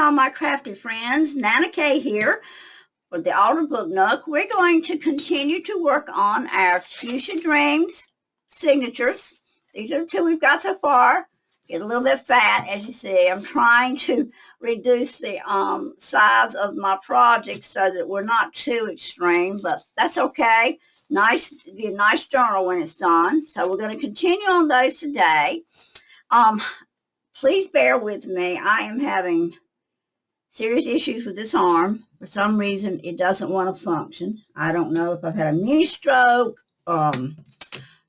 all my crafty friends. NanaKaye here for the Altar Book Nook. We're going to continue to work on our Fuchsia Dreams signatures. These are the two we've got so far. Get a little bit fat, as you see. I'm trying to reduce the size of my project so that we're not too extreme, but that's okay. Be a nice journal when it's done. So we're going to continue on those today. Please bear with me. I am having serious issues with this arm. For some reason, it doesn't want to function. I don't know if I've had a mini stroke,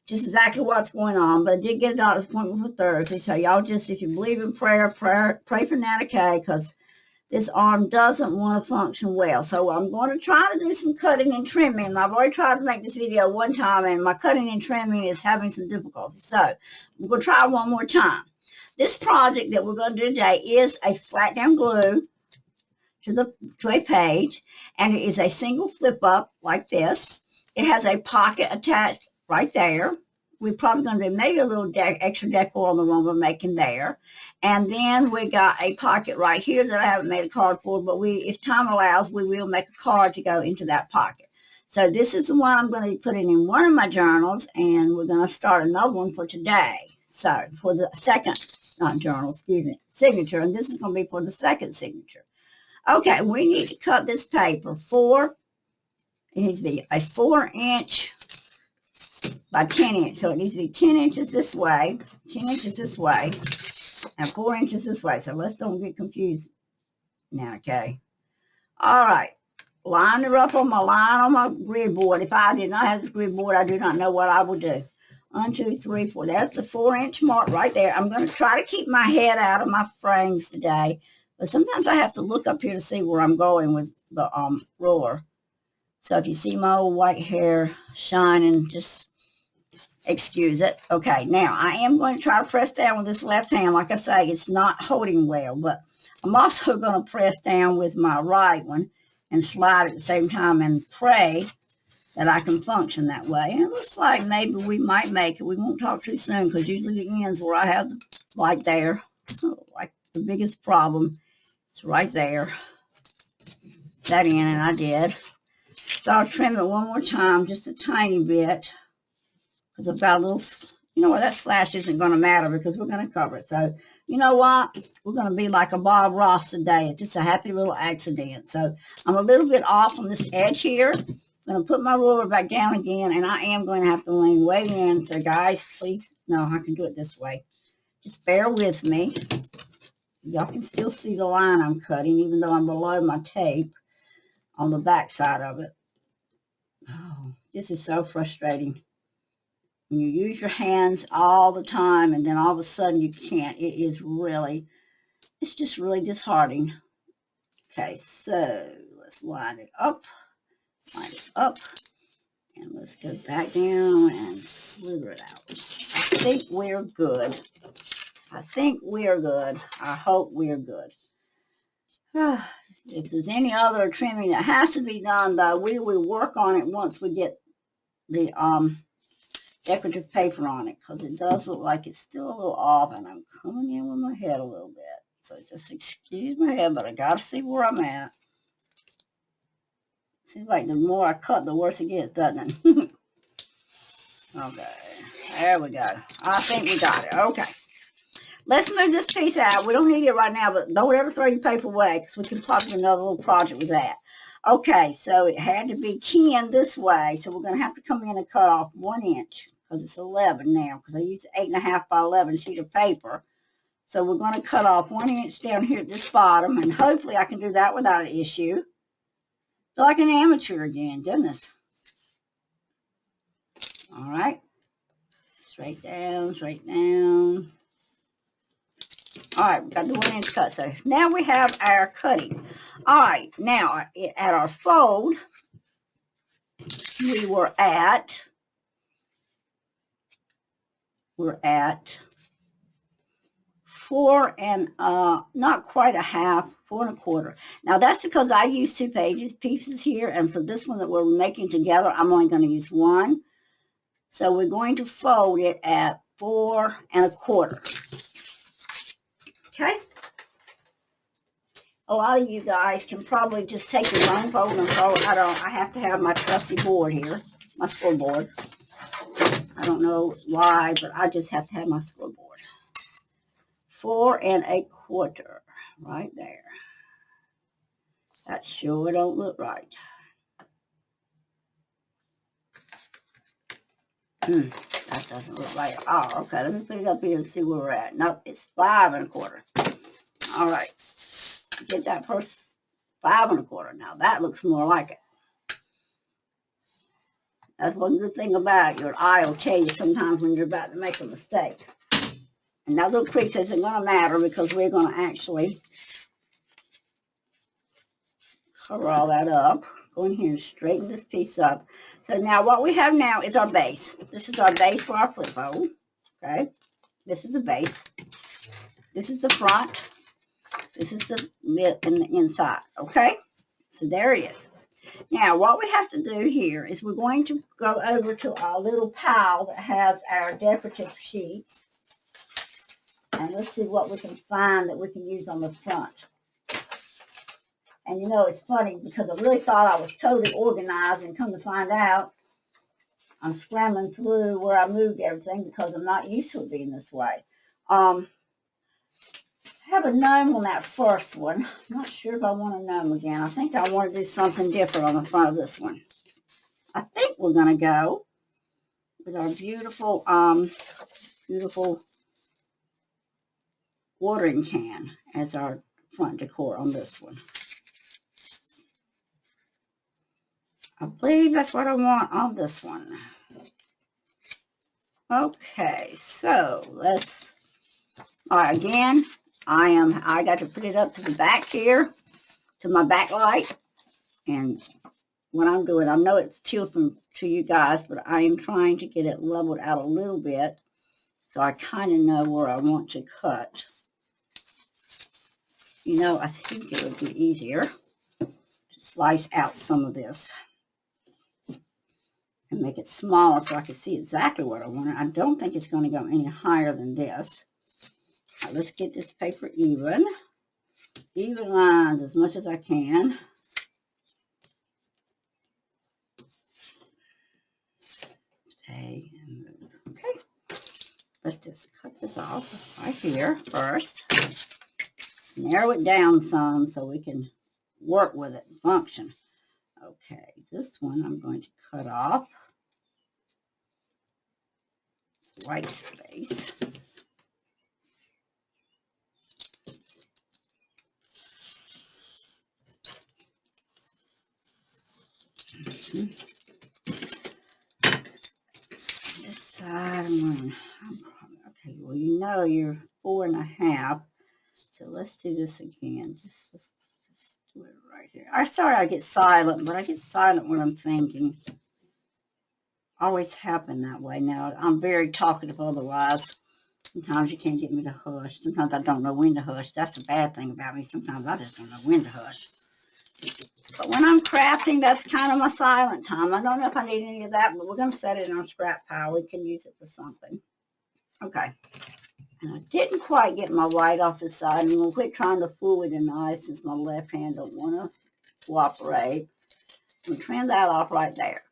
just exactly what's going on, but I did get a doctor's appointment for Thursday. So y'all just, if you believe in prayer, pray for NanaKaye, because this arm doesn't want to function well. So I'm going to try to do some cutting and trimming. I've already tried to make this video one time, and my cutting and trimming is having some difficulty. So I'm going to try one more time. This project that we're going to do today is a flat down glue to a page, and it is a single flip up like this. It has a pocket attached right there. We're probably going to do maybe a little extra decor on the one we're making there. And then we got a pocket right here that I haven't made a card for, but if time allows, we will make a card to go into that pocket. So this is the one I'm going to be putting in one of my journals, and we're going to start another one for today. So for the second, not journal, excuse me, signature, and this is going to be for the second signature. Okay, we need to cut this paper it needs to be a 4-inch by 10 inch. So it needs to be 10 inches this way, 10 inches this way, and 4 inches this way. So let's don't get confused now, okay? All right, line it up on my grid board. If I did not have this grid board, I do not know what I would do. 1, 2, 3, 4. That's the 4-inch mark right there. I'm going to try to keep my head out of my frames today, but sometimes I have to look up here to see where I'm going with the ruler. So if you see my old white hair shining, just excuse it. Okay, now I am going to try to press down with this left hand. Like I say, it's not holding well, but I'm also going to press down with my right one and slide at the same time and pray that I can function that way. And it looks like maybe we might make it. We won't talk too soon, because usually the ends where I have, like there, like the biggest problem, it's right there. That in, and I did. So I'll trim it one more time, just a tiny bit, because I've got a little, you know what, that slash isn't going to matter because we're going to cover it. So, you know what, we're going to be like a Bob Ross today. It's just a happy little accident. So I'm a little bit off on this edge here. I'm going to put my ruler back down again, and I am going to have to lean way in. So guys, please, no, I can do it this way. Just bear with me. Y'all can still see the line I'm cutting, even though I'm below my tape on the back side of it. Oh, this is so frustrating. When you use your hands all the time, and then all of a sudden you can't. It's just really disheartening. Okay, so let's line it up, and let's go back down and slither it out. I think we're good. I hope we're good. If there's any other trimming that has to be done, though, we will work on it once we get the decorative paper on it, because it does look like it's still a little off, and I'm coming in with my head a little bit. So just excuse my head, but I got to see where I'm at. Seems like the more I cut, the worse it gets, doesn't it? Okay, there we go. I think we got it. Okay. Let's move this piece out. We don't need it right now, but don't ever throw your paper away, because we can probably do another little project with that. Okay, so it had to be 10 this way, so we're going to have to come in and cut off 1 inch, because it's 11 now, because I used 8.5 by 11 sheet of paper. So we're going to cut off 1 inch down here at this bottom, and hopefully I can do that without an issue. Feel like an amateur again, goodness. All right, straight down, straight down. All right, we got the 1 inch cut. So now we have our cutting. All right, now at our fold, we're at 4 and not quite a half, 4 1/4. Now that's because I used 2 pieces here, and for this one that we're making together, I'm only going to use 1. So we're going to fold it at 4 1/4. Okay. a lot of you guys can probably just take your own fold and throw it. I have to have my trusty board here, my scoreboard. I don't know why, but I just have to have my scoreboard. 4 1/4, right there. That sure don't look right. That doesn't look right. Oh, okay. Let me put it up here and see where we're at. Nope, it's 5 1/4. All right. Get that first 5 1/4. Now that looks more like it. That's one good thing about it. Your eye will tell you sometimes when you're about to make a mistake. And that little crease isn't going to matter because we're going to actually cover all that up. Go in here and straighten this piece up. So now what we have now is our base. This is our base for our flip fold. Okay. This is the base. This is the front. This is the lip and the inside. Okay. So there it is. Now what we have to do here is we're going to go over to our little pile that has our decorative sheets. And let's see what we can find that we can use on the front. And you know, it's funny because I really thought I was totally organized, and come to find out, I'm scrambling through where I moved everything because I'm not used to it being this way. I have a gnome on that first one. I'm not sure if I want a gnome again. I think I want to do something different on the front of this one. I think we're going to go with our beautiful, beautiful watering can as our front decor on this one. I believe that's what I want on this one. Okay, so let's, all right, again, I got to put it up to the back here, to my backlight. And what I'm doing, I know it's tilting to you guys, but I am trying to get it leveled out a little bit so I kind of know where I want to cut. You know, I think it would be easier to slice out some of this and make it smaller so I can see exactly what I want. I don't think it's going to go any higher than this. Now, let's get this paper even. Even lines as much as I can. Okay, let's just cut this off right here first. Narrow it down some so we can work with it and function. Okay, this one I'm going to cut off. White space. This side one. Okay, well, you know you're 4 1/2. So let's do this again. Just do it right here. I'm sorry I get silent, but I get silent when I'm thinking. Always happen that way now. I'm very talkative otherwise. Sometimes you can't get me to hush. Sometimes I don't know when to hush. That's the bad thing about me. Sometimes I just don't know when to hush. But when I'm crafting, that's kind of my silent time. I don't know if I need any of that, but we're going to set it in our scrap pile. We can use it for something. Okay. And I didn't quite get my white off the side. I'm going to quit trying to fool with the knife since my left hand don't want to cooperate. I'm going to trim that off right there.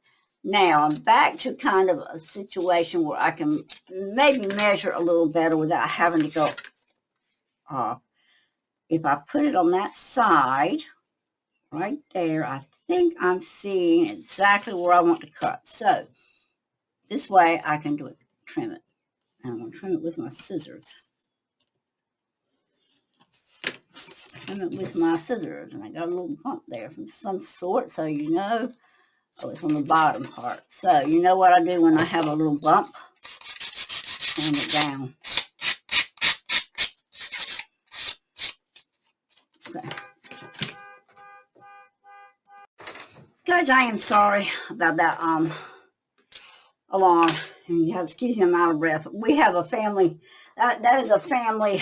Now I'm back to kind of a situation where I can maybe measure a little better without having to go off. If I put it on that side, right there, I think I'm seeing exactly where I want to cut. So this way I can do it, trim it. And I'm going to trim it with my scissors. Trim it with my scissors. And I got a little bump there from some sort, so you know. Oh, it's on the bottom part. So you know what I do when I have a little bump? Trim it down. Okay. Guys, I am sorry about that alarm. And you have, excuse me, I'm out of breath. We have a family, that is a family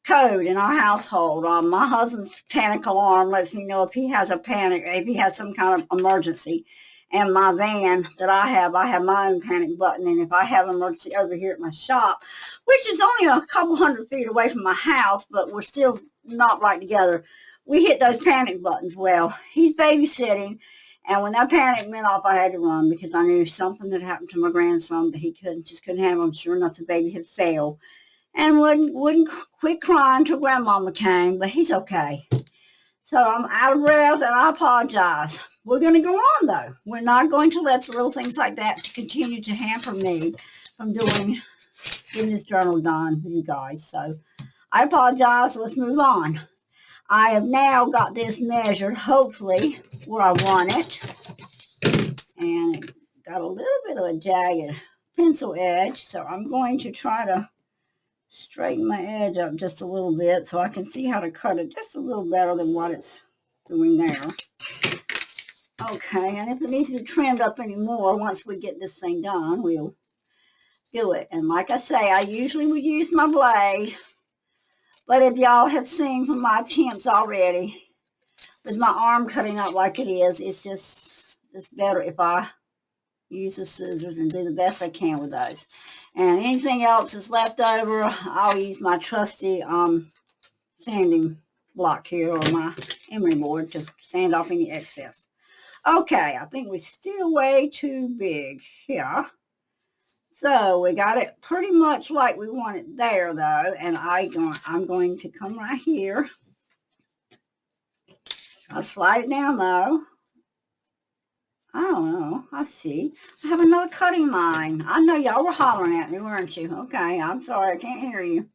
code in our household. My husband's panic alarm lets me know if he has a panic, if he has some kind of emergency. And my van that I have my own panic button. And if I have an emergency over here at my shop, which is only a couple 100 feet away from my house, but we're still not right together, we hit those panic buttons. Well, he's babysitting. And when that panic went off, I had to run because I knew something had happened to my grandson that he just couldn't handle. And sure enough, the baby had failed and wouldn't quit crying till Grandmama came, but he's okay. So I'm out of breath, and I apologize. We're going to go on, though. We're not going to let the little things like that to continue to hamper me from getting this journal done with you guys. So I apologize. Let's move on. I have now got this measured, hopefully, where I want it. And it got a little bit of a jagged pencil edge, so I'm going to try to straighten my edge up just a little bit so I can see how to cut it just a little better than what it's doing there. Okay, and if it needs to be trimmed up anymore, once we get this thing done, we'll do it. And like I say, I usually would use my blade, but if y'all have seen from my attempts already, with my arm cutting up like it is, it's better if I use the scissors and do the best I can with those. And anything else that's left over, I'll use my trusty sanding block here or my emery board to sand off any excess. Okay, I think we're still way too big here. So we got it pretty much like we want it there, though. And I'm going to come right here. I'll slide it down, though. I don't know. I see. I have another cutting line. I know y'all were hollering at me, weren't you? Okay, I'm sorry. I can't hear you.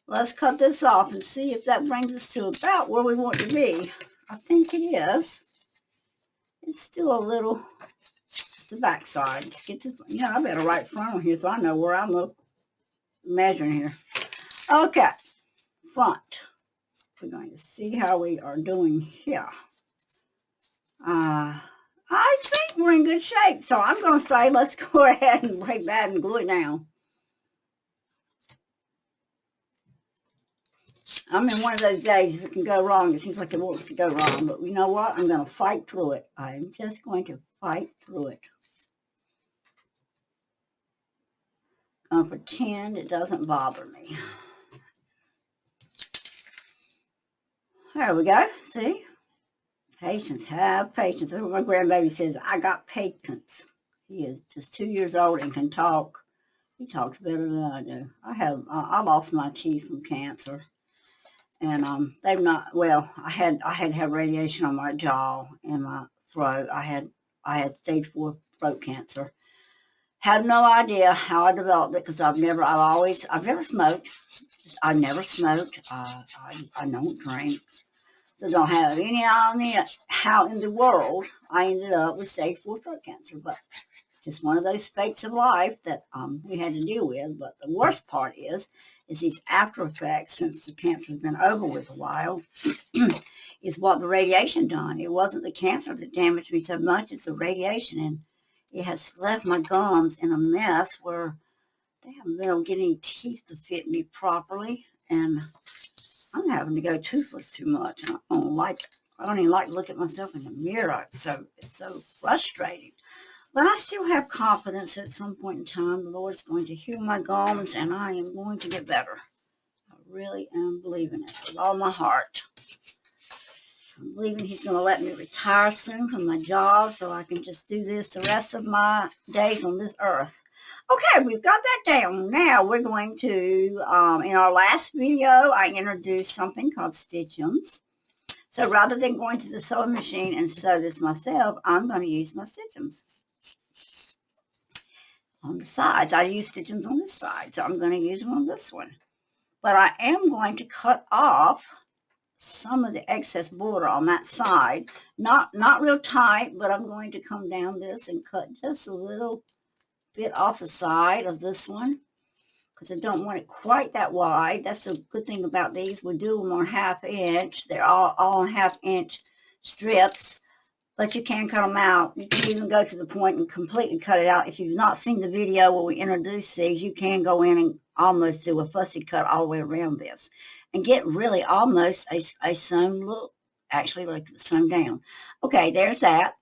Let's cut this off and see if that brings us to about where we want to be. I think it is. It's still a little, it's the back side. Let's get this, I better write front here so I know where I'm measuring here. Okay, front. We're going to see how we are doing here. I think we're in good shape, so I'm going to say let's go ahead and break that and glue it down. I'm in one of those days if it can go wrong. It seems like it wants to go wrong, but you know what? I'm going to fight through it. I'm just going to fight through it. I'm going to pretend it doesn't bother me. There we go. See? Patience, have patience. That's what my grandbaby says. I got patience. He is just 2 years old and can talk. He talks better than I do. I lost my teeth from cancer, and they've not. Well, I had to have radiation on my jaw and my throat. I had stage 4 throat cancer. Had no idea how I developed it because I've never smoked. I never smoked. I don't drink. So don't have any idea how in the world I ended up with stage 4 throat cancer. But just one of those fates of life that we had to deal with. But the worst part is these after effects, since the cancer's been over with a while, is what the radiation done. It wasn't the cancer that damaged me so much, it's the radiation. And it has left my gums in a mess where they haven't been able to get any teeth to fit me properly. And I'm having to go toothless too much. I don't even like to look at myself in the mirror. It's so frustrating. But I still have confidence that at some point in time the Lord's going to heal my gums and I am going to get better. I really am believing it with all my heart. I'm believing He's going to let me retire soon from my job so I can just do this the rest of my days on this earth. Okay, we've got that down. Now we're going to, in our last video, I introduced something called stitchums. So rather than going to the sewing machine and sew this myself, I'm going to use my stitchums on the sides. I use stitchums on this side, so I'm going to use them on this one. But I am going to cut off some of the excess border on that side. Not real tight, but I'm going to come down this and cut just a little bit off the side of this one because I don't want it quite that wide. That's the good thing about these. We do them on 1/2 inch. They're all on 1/2 inch strips, but you can cut them out. You can even go to the point and completely cut it out. If you've not seen the video where we introduce these, you can go in and almost do a fussy cut all the way around this and get really almost a sewn look, actually like sewn down. Okay, there's that.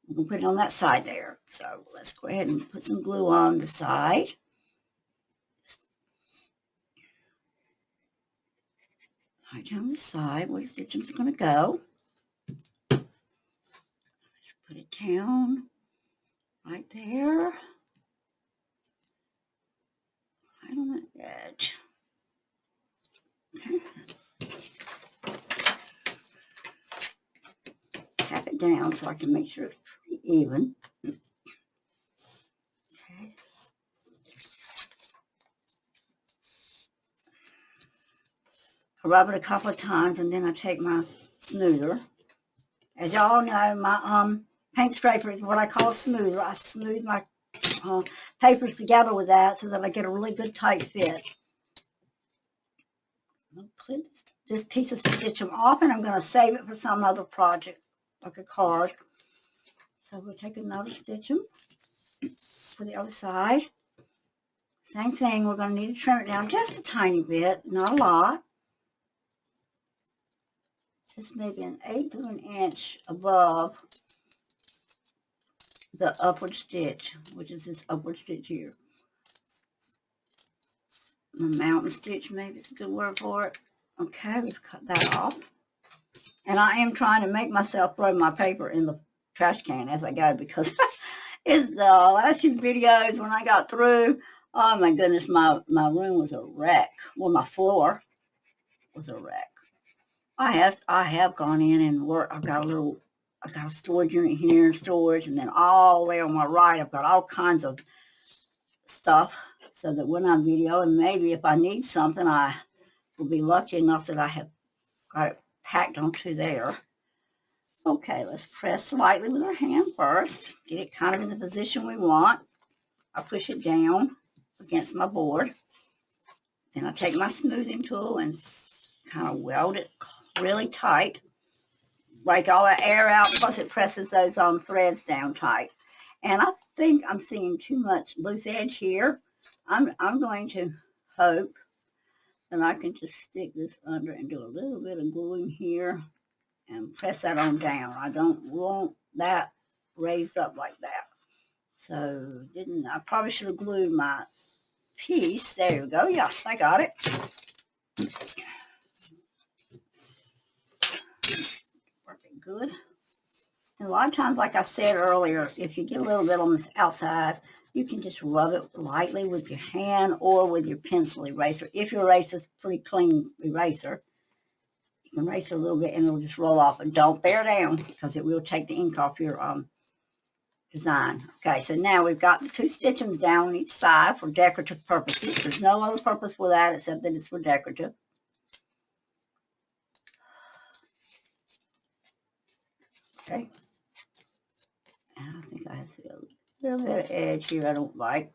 We'll put it on that side there. So let's go ahead and put some glue on the side. Right down the side where the stitching's going to go. Just put it down right there. Right on the edge. Okay. Tap it down so I can make sure it's pretty even. Okay. I rub it a couple of times and then I take my smoother. As y'all know, my paint scraper is what I call a smoother. I smooth my papers together with that so that I get a really good tight fit. I'm going to clip this piece of stitching off and I'm going to save it for some other project, like a card. So we'll take another stitching for the other side. Same thing, we're going to need to trim it down just a tiny bit, not a lot. Just maybe an eighth of an inch above the upward stitch, which is this upward stitch here. The mountain stitch, maybe it's a good word for it. Okay, we've cut that off. And I am trying to make myself throw my paper in the trash can as I go because it's the last few videos when I got through, oh my goodness, my room was a wreck. Well, my floor was a wreck. I have gone in and worked. I've got a storage unit here, storage, and then all the way on my right, I've got all kinds of stuff so that when I'm videoing, maybe if I need something, I will be lucky enough that I have got it packed onto there. Okay, let's press slightly with our hand first. Get it kind of in the position we want. I push it down against my board. Then I take my smoothing tool and kind of weld it really tight. Break all that air out because it presses those threads down tight. And I think I'm seeing too much loose edge here. I'm going to hope that I can just stick this under and do a little bit of gluing here and press that on down. I don't want that raised up like that. So I probably should have glued my piece. There we go. Yes, I got it. Working good. And a lot of times, like I said earlier, if you get a little bit on this outside, you can just rub it lightly with your hand or with your pencil eraser. If your eraser is a pretty clean eraser, you can erase a little bit and it'll just roll off. And don't bear down because it will take the ink off your design. Okay, so now we've got the two stitchings down on each side for decorative purposes. There's no other purpose with that except that it's for decorative. Okay. And I think I see a little bit of edge here I don't like.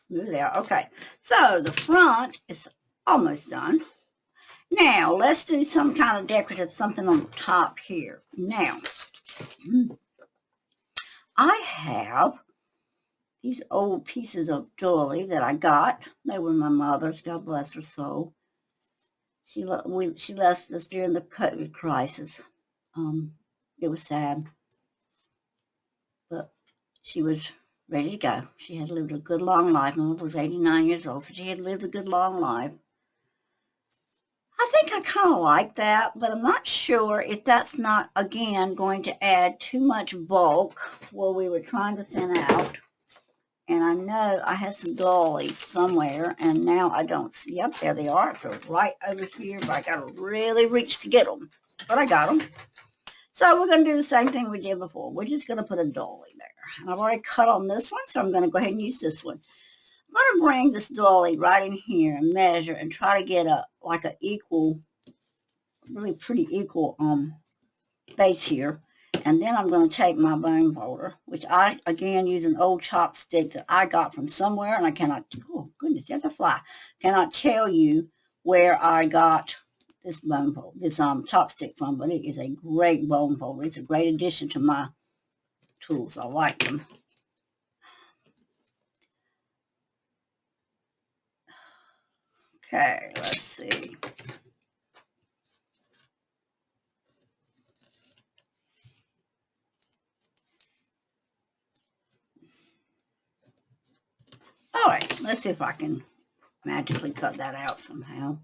Smooth it out. Okay, so the front is almost done. Now, let's do some kind of decorative, something on the top here. Now, I have these old pieces of jewelry that I got. They were my mother's, God bless her soul. She left us during the COVID crisis. It was sad. But she was ready to go. She had lived a good long life. My mother was 89 years old, so she had lived a good long life. I think I kind of like that, but I'm not sure if that's not, again, going to add too much bulk where we were trying to thin out. And I know I had some dollies somewhere, and now I don't see. Yep, there they are. They're right over here, but I got to really reach to get them. But I got them. So we're going to do the same thing we did before. We're just going to put a dolly there. And I've already cut on this one, so I'm going to go ahead and use this one. I'm going to bring this dolly right in here and measure and try to get like an equal, really pretty equal base here. And then I'm going to take my bone folder, which I, again, use an old chopstick that I got from somewhere. And I cannot, oh goodness, there's a fly. Cannot tell you where I got this bone folder, this chopstick from, but it is a great bone folder. It's a great addition to my tools. I like them. Okay, let's see. Let's see if I can magically cut that out somehow.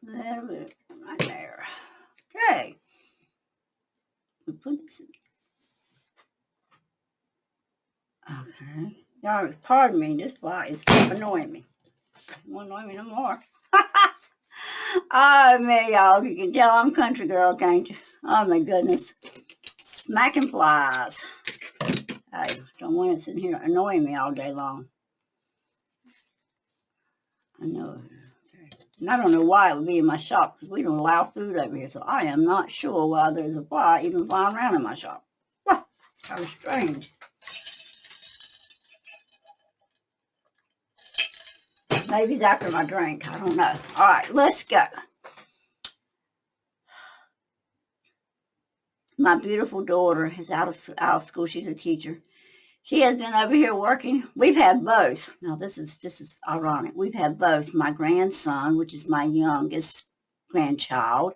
There we go, right there. Okay. We put this in. Okay. Y'all, pardon me, this fly is annoying me. It won't annoy me no more. Oh, man, y'all, you can tell I'm a country girl, can't you? Oh, my goodness. Smacking flies. Hey, don't want it sitting here annoying me all day long. I know. And I don't know why it would be in my shop, because we don't allow food over here, so I am not sure why there's a fly even flying around in my shop. Well, it's kind of strange. Maybe it's after my drink. I don't know. All right, let's go. My beautiful daughter is out of school. She's a teacher. She has been over here working. We've had both. Now, this is ironic. We've had both. My grandson, which is my youngest grandchild.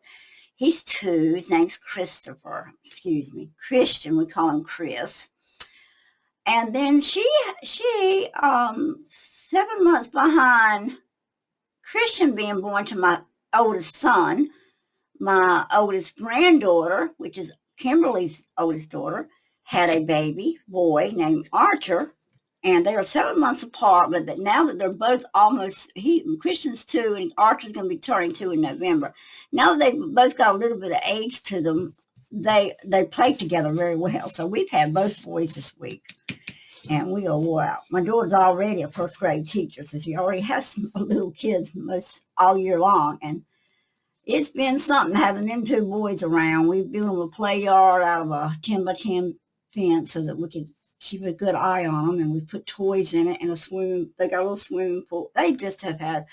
He's 2. His name's Christopher. Excuse me. Christian. We call him Chris. And then she 7 months behind Christian being born to my oldest son, my oldest granddaughter, which is Kimberly's oldest daughter, had a baby boy named Archer, and they are 7 months apart, but now that they're both almost, Christian's 2 and Archer's going to be turning 2 in November. Now that they've both got a little bit of age to them, they play together very well. So we've had both boys this week. And we are wore out. My daughter's already a first grade teacher, so she already has some little kids most all year long. And it's been something having them 2 boys around. We've built them a play yard out of a 10 by 10 fence so that we could keep a good eye on them. And we put toys in it and they got a little swimming pool. They just they've had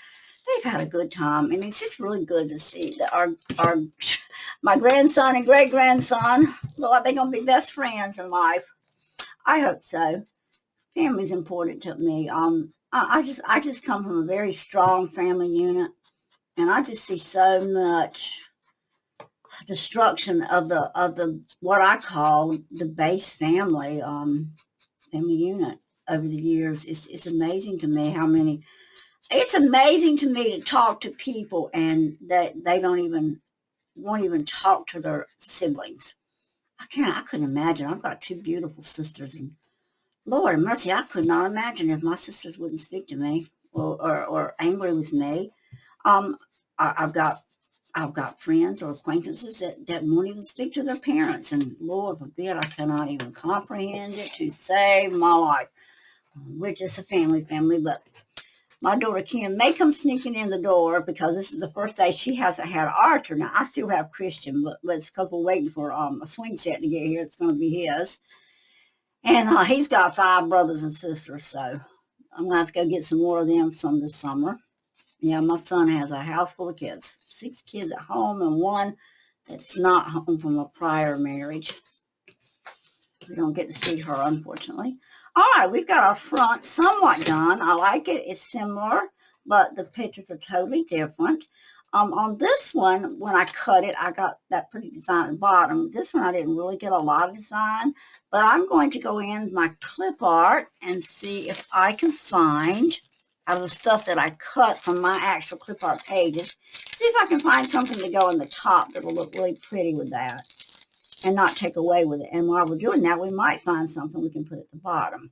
a good time. And it's just really good to see that my grandson and great grandson look like they're going to be best friends in life. I hope so. Family's important to me. I just come from a very strong family unit, and I just see so much destruction of the what I call the base family unit over the years. It's amazing to me how many. It's amazing to me to talk to people and that they won't even talk to their siblings. I couldn't imagine. I've got 2 beautiful sisters, and Lord mercy, I could not imagine if my sisters wouldn't speak to me or angry with me. I've got friends or acquaintances that won't even speak to their parents, and Lord forbid, I cannot even comprehend it to save my life. We're just a family, but my daughter Kim may come sneaking in the door because this is the first day she hasn't had Archer. Now, I still have Christian, but it's because we're waiting for a swing set to get here. It's going to be his. And he's got 5 brothers and sisters, so I'm going to have to go get some more of them this summer. Yeah, my son has a house full of kids. 6 kids at home and 1 that's not home from a prior marriage. We don't get to see her, unfortunately. All right, we've got our front somewhat done. I like it. It's similar, but the pictures are totally different. On this one, when I cut it, I got that pretty design at the bottom. This one, I didn't really get a lot of design, but I'm going to go in my clip art and see if I can find, out of the stuff that I cut from my actual clip art pages, see if I can find something to go on the top that will look really pretty with that and not take away with it. And while we're doing that, we might find something we can put at the bottom.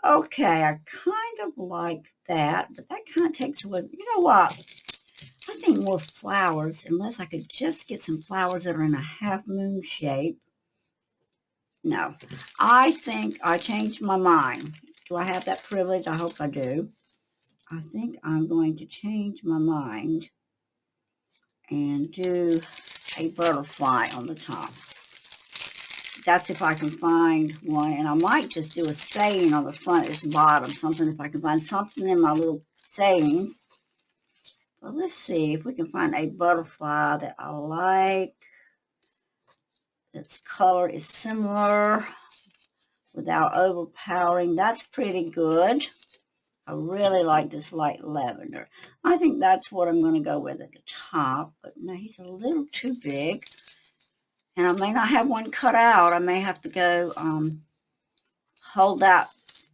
Okay, I kind of like that, but that kind of takes away. You know what? I think more flowers, unless I could just get some flowers that are in a half moon shape. No, I think I changed my mind. Do I have that privilege? I hope I do. I think I'm going to change my mind and do a butterfly on the top. That's if I can find one. And I might just do a saying on the front at the bottom. Something, if I can find something in my little sayings. But let's see if we can find a butterfly that I like. its color is similar without overpowering. That's pretty good. I really like this light lavender. I think that's what I'm going to go with at the top. But no, he's a little too big. And I may not have one cut out. I may have to go hold that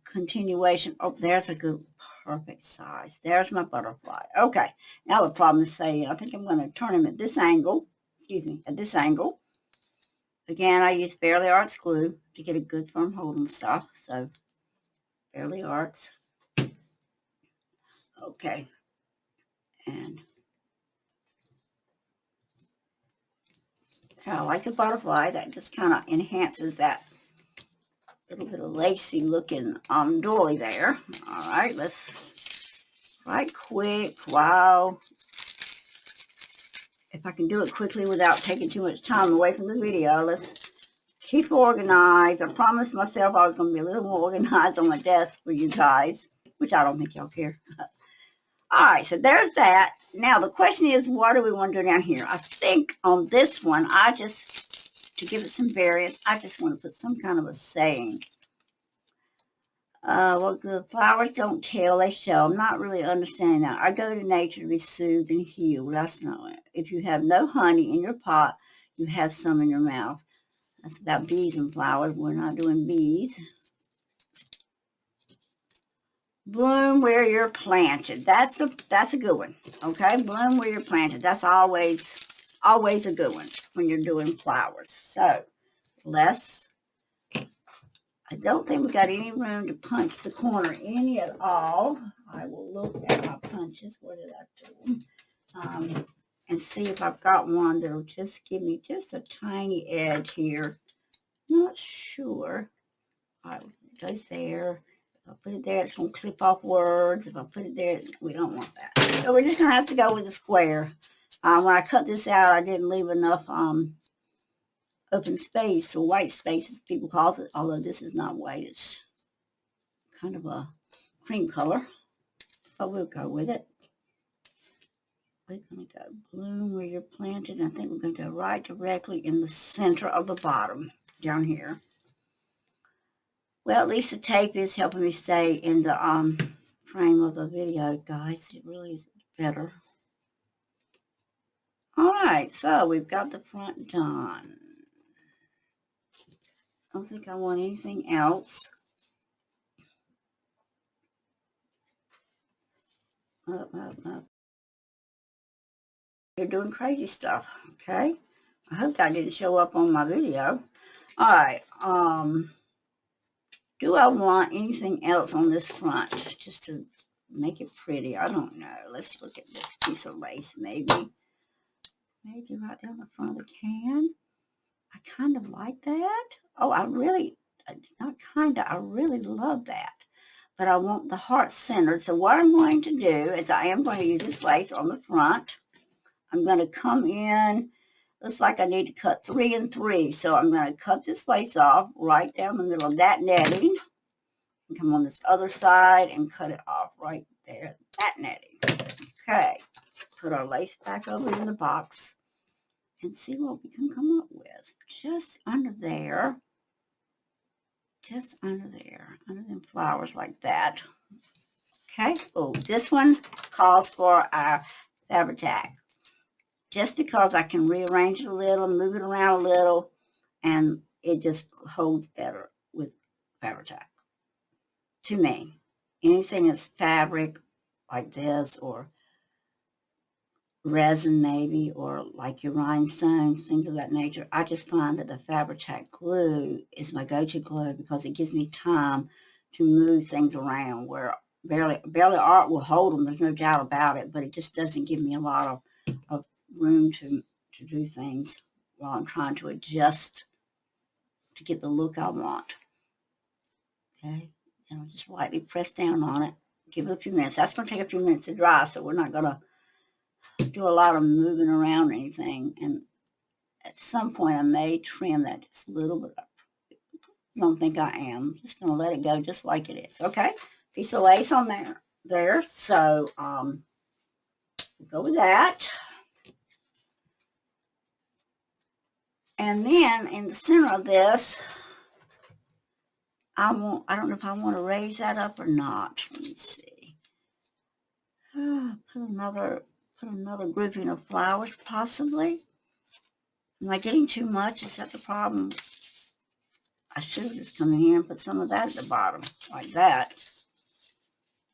continuation. Oh, there's a good, perfect size. There's my butterfly. Okay, now the problem is saying, I think I'm going to turn him at this angle. Excuse me, at this angle. Again, I use Fairly Arts glue to get a good firm hold and stuff. So, Fairly Arts. Okay. And I like the butterfly. That just kind of enhances that little bit of lacy looking doily there. All right, let's right quick. Wow. If I can do it quickly without taking too much time away from the video, let's keep organized. I promised myself I was going to be a little more organized on my desk for you guys, which I don't think y'all care. All right, so there's that. Now, the question is, what do we want to do down here? I think on this one, to give it some variance, I just want to put some kind of a saying. Well, the flowers don't tell, they show. I'm not really understanding that. I go to nature to be soothed and healed. That's not it. If you have no honey in your pot, you have some in your mouth. That's about bees and flowers. We're not doing bees. Bloom where you're planted. That's a good one. Okay, bloom where you're planted. That's always a good one when you're doing flowers. So, I don't think we got any room to punch the corner any at all. I will look at my punches. What did I do? And see if I've got one that'll just give me just a tiny edge here. Not sure. All right, it goes there. If I put it there, it's going to clip off words. If I put it there, we don't want that. So we're just going to have to go with a square. When I cut this out, I didn't leave enough open space, or white space as people call it, although this is not white, it's kind of a cream color, but we'll go with it. We're going to go bloom where you're planted. I think we're going to go right directly in the center of the bottom down here. Well, at least the tape is helping me stay in the frame of the video, guys. It really is better. All right, so we've got the front done. I don't think I want anything else. Up. You're doing crazy stuff, okay? I hope that didn't show up on my video. All right, do I want anything else on this front just to make it pretty? I don't know. Let's look at this piece of lace, maybe right there on the front of the can. I kind of like that. Oh, I really love that. But I want the heart centered. So what I'm going to do is I am going to use this lace on the front. I'm going to come in. Looks like I need to cut 3 and 3. So I'm going to cut this lace off right down the middle of that netting. And come on this other side and cut it off right there. That netting. Okay. Put our lace back over in the box and see what we can come up with. Just under there. Just under there. Under them flowers like that. Okay. Oh, this one calls for our fabric tack. Just because I can rearrange it a little, move it around a little, and it just holds better with fabric tack. To me, anything that's fabric like this, or resin maybe, or like your rhinestones, things of that nature, I just find that the fabric tack glue is my go-to glue because it gives me time to move things around, where barely art will hold them, there's no doubt about it, but it just doesn't give me a lot of room to do things while I'm trying to adjust to get the look I want. Okay, and I'll just lightly press down on it, give it a few minutes. That's going to take a few minutes to dry, so we're not going to do a lot of moving around or anything. And at some point I may trim that just a little bit up. I don't think I am. I'm just going to let it go just like it is. Okay, piece of lace on there. So we'll go with that. And then in the center of this, I don't know if I want to raise that up or not. Let me see. Put another grouping of flowers, possibly. Am I getting too much? Is that the problem? I should have just come in here and put some of that at the bottom, like that.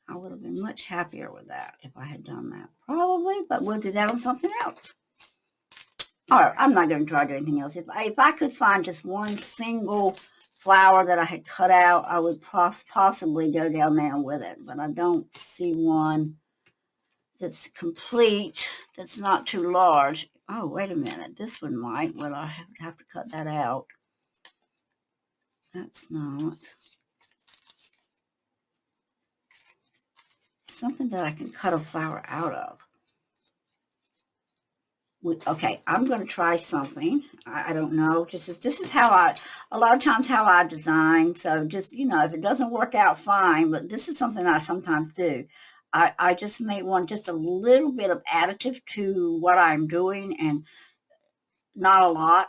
I would have been much happier with that if I had done that. Probably, but we'll do that on something else. All right, I'm not going to try to do anything else. If I could find just one single flower that I had cut out, I would possibly go down there with it. But I don't see one that's complete, that's not too large. Oh, wait a minute. This one might. Well, I have to cut that out. That's not. Something that I can cut a flower out of. Okay, I'm going to try something. I don't know. This is how a lot of times how I design. So just, if it doesn't work out, fine. But this is something I sometimes do. I just may want just a little bit of additive to what I'm doing and not a lot.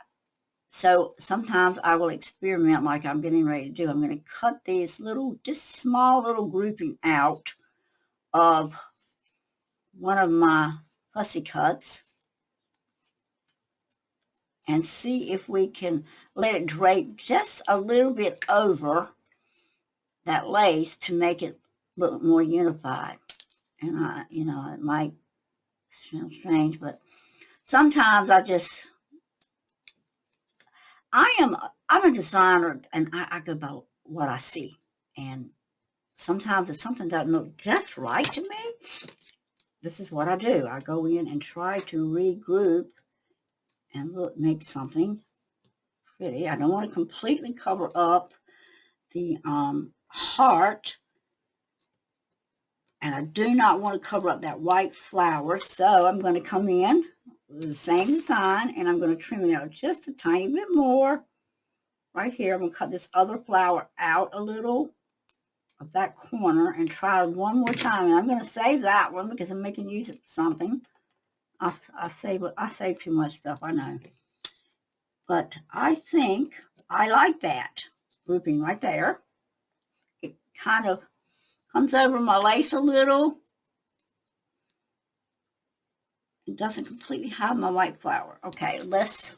So sometimes I will experiment like I'm getting ready to do. I'm going to cut these just small little grouping out of one of my fussy cuts and see if we can let it drape just a little bit over that lace to make it look more unified. And it might sound strange, but sometimes I'm a designer and I go by what I see. And sometimes if something doesn't look just right to me, this is what I do. I go in and try to regroup and make something pretty. I don't want to completely cover up the heart. And I do not want to cover up that white flower. So I'm going to come in with the same design and I'm going to trim it out just a tiny bit more. Right here, I'm going to cut this other flower out a little of that corner and try one more time. And I'm going to save that one because I'm making use of something. I save too much stuff, I know. But I think I like that grouping right there. It kind of comes over my lace a little. It doesn't completely hide my white flower. Okay, let's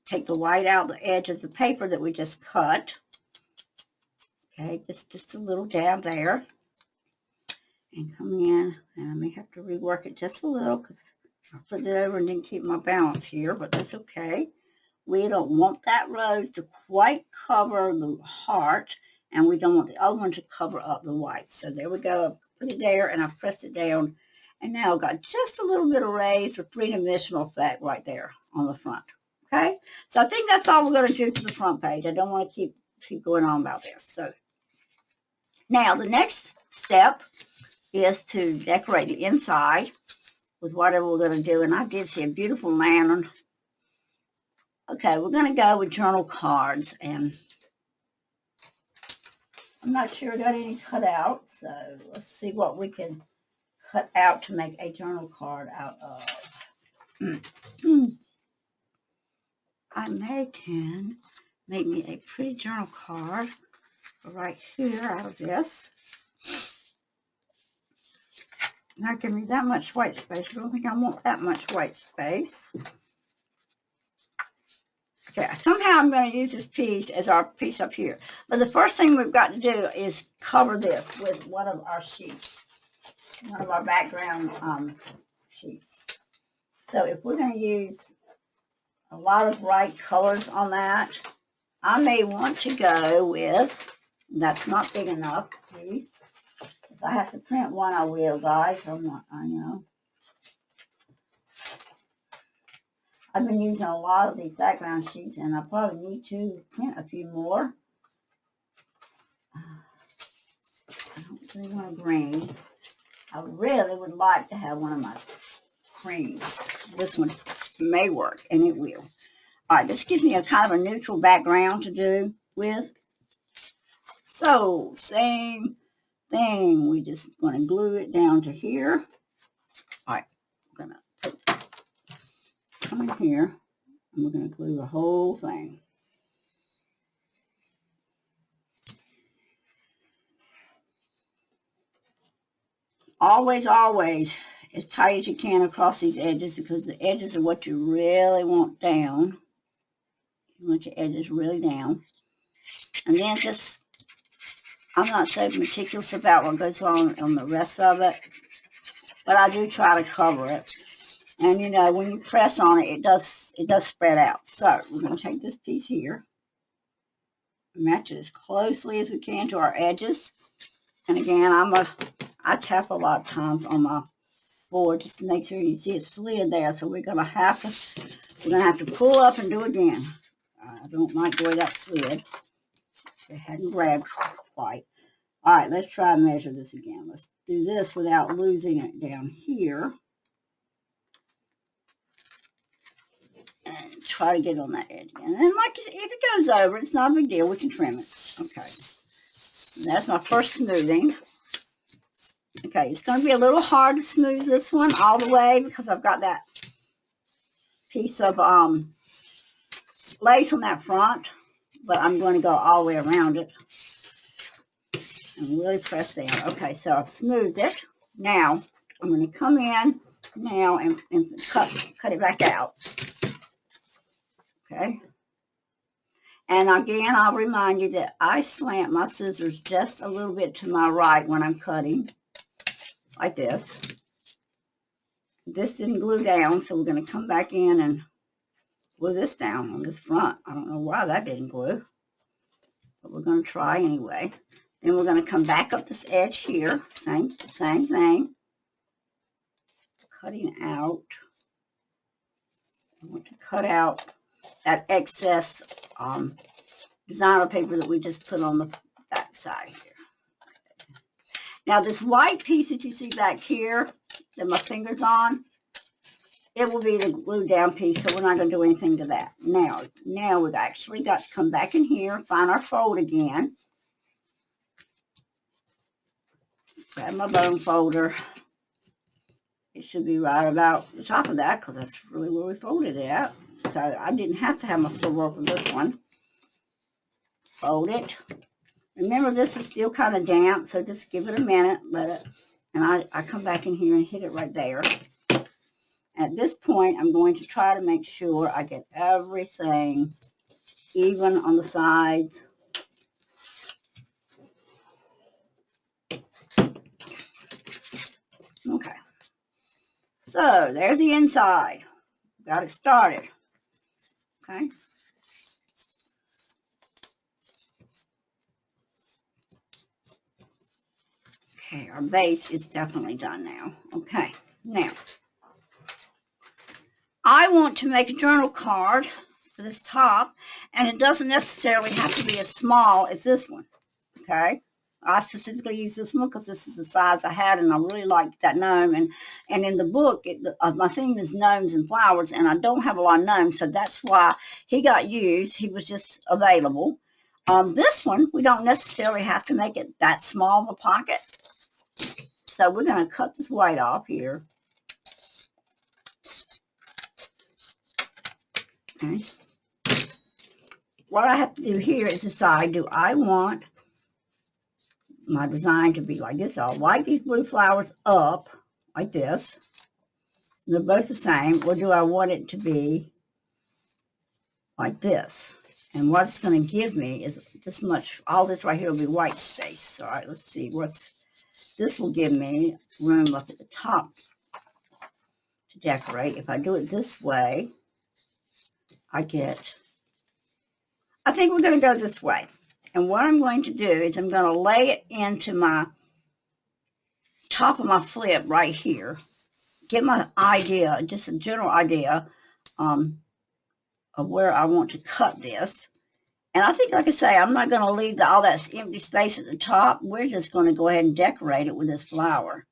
take the white out the edge of the paper that we just cut. Okay, just a little dab there. And come in, and I may have to rework it just a little because I flipped it over and didn't keep my balance here, but that's okay. We don't want that rose to quite cover the heart, and we don't want the other one to cover up the white. So there we go. Put it there, and I pressed it down, and now I've got just a little bit of raised or three-dimensional effect right there on the front. Okay, so I think that's all we're going to do to the front page. I don't want to keep going on about this. So now the next step is to decorate the inside with whatever we're going to do. And I did see a beautiful lantern. Okay, we're going to go with journal cards. And I'm not sure I got any cut out. So let's see what we can cut out to make a journal card out of. I can make me a pretty journal card right here out of this. Not giving me that much white space. I don't think I want that much white space. Okay, somehow I'm going to use this piece as our piece up here. But the first thing we've got to do is cover this with one of our sheets. One of our background sheets. So if we're going to use a lot of bright colors on that, I may want to go with, that's not big enough piece. If I have to print one, I will, guys. I know. I've been using a lot of these background sheets, and I probably need to print a few more. I don't really want a green. I really would like to have one of my creams. This one may work, and it will. All right, this gives me a kind of a neutral background to do with. So, same thing. We're just going to glue it down to here. All right, I'm going to come in here And we're going to glue the whole thing. Always, always as tight as you can across these edges, because the edges are what you really want down. You want your edges really down. And then just, I'm not so meticulous about what goes on the rest of it, but I do try to cover it. And you know, when you press on it, it does spread out. So we're going to take this piece here, match it as closely as we can to our edges. And again, I tap a lot of times on my board just to make sure you see it slid there. So we're gonna have to pull up and do it again. I don't like the way that slid. It hadn't grabbed quite. All right, let's try and measure this again. Let's do this without losing it down here. And try to get on that edge again. And like if it goes over, it's not a big deal. We can trim it. Okay. And that's my first smoothing. Okay, it's going to be a little hard to smooth this one all the way because I've got that piece of lace on that front, but I'm going to go all the way around it and really press down. Okay, so I've smoothed it. Now, I'm going to come in now and cut it back out. Okay. And again, I'll remind you that I slant my scissors just a little bit to my right when I'm cutting, like this. This didn't glue down, so we're going to come back in and glue this down on this front. I don't know why that didn't glue, but we're going to try anyway. Then we're going to come back up this edge here, same thing, cutting out. I want to cut out that excess designer paper that we just put on the back side here. Now this white piece that you see back here that my finger's on, it will be the glued down piece, so we're not going to do anything to that. Now we've actually got to come back in here, find our fold again. Grab my bone folder. It should be right about the top of that because that's really where we folded it at. So I didn't have to have my still work with this one. Fold it. Remember, this is still kind of damp, so just give it a minute, let it, and I come back in here and hit it right there. At this point, I'm going to try to make sure I get everything even on the sides. Okay. So, there's the inside. Got it started. Okay. Okay, our base is definitely done now. Okay, now, I want to make a journal card for this top, and it doesn't necessarily have to be as small as this one, okay? I specifically use this one because this is the size I had, and I really liked that gnome, and in the book, my theme is gnomes and flowers, and I don't have a lot of gnomes, so that's why he got used. He was just available. This one, we don't necessarily have to make it that small of a pocket. So we're going to cut this white off here. Okay. What I have to do here is decide, do I want my design to be like this? I'll light these blue flowers up like this. They're both the same. Or do I want it to be like this? And what it's going to give me is this much, all this right here will be white space. All right, let's see this will give me room up at the top to decorate. If I do it this way, I think we're going to go this way. And what I'm going to do is I'm going to lay it into my top of my flip right here. Get my idea, just a general idea of where I want to cut this. And I think, like I say, I'm not going to leave all that empty space at the top. We're just going to go ahead and decorate it with this flower.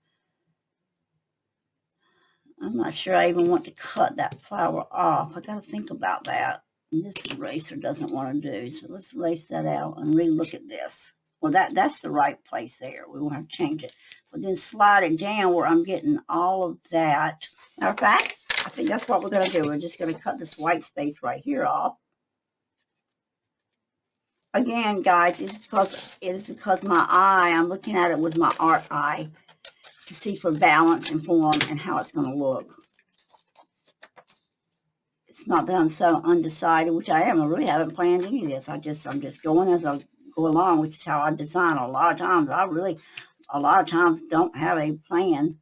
I'm not sure I even want to cut that flower off. I got to think about that. And this eraser doesn't want to do. So let's erase that out and re-look at this. Well, that's the right place there. We won't have to change it. But then slide it down where I'm getting all of that. Matter of fact, I think that's what we're going to do. We're just going to cut this white space right here off. Again, guys, it's because my eye, I'm looking at it with my art eye to see for balance and form and how it's going to look. It's not that I'm so undecided, which I am. I really haven't planned any of this. I'm just going as I go along, which is how I design. A lot of times don't have a plan,